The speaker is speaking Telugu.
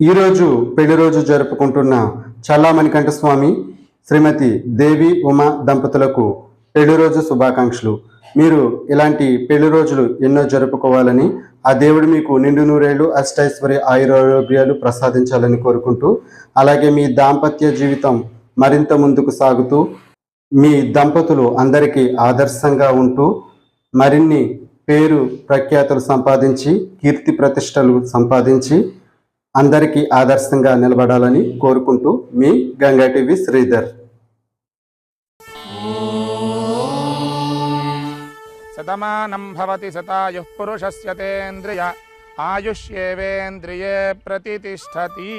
ఈరోజు పెళ్లి రోజు జరుపుకుంటున్న చల్లామణికంఠ స్వామి శ్రీమతి దేవి ఉమా దంపతులకు పెళ్లి రోజు శుభాకాంక్షలు. మీరు ఇలాంటి పెళ్లి రోజులు ఎన్నో జరుపుకోవాలని, ఆ దేవుడు మీకు నిండు నూరేళ్లు అష్టైశ్వర్య ఆయురారోగ్యాలు ప్రసాదించాలని కోరుకుంటూ, అలాగే మీ దాంపత్య జీవితం మరింత ముందుకు సాగుతూ మీ దంపతులు అందరికీ ఆదర్శంగా ఉంటూ మరిన్ని పేరు ప్రఖ్యాతులు సంపాదించి కీర్తి ప్రతిష్టలు సంపాదించి అందరికీ ఆదర్శంగా నిలబడాలని కోరుకుంటూ మీ గంగా టీవీ శ్రీధర్. శతమానం భవతి శతాయుః పురుషస్య తేంద్రియ ఆయుష్యేవేంద్రియే ప్రతిష్టతి.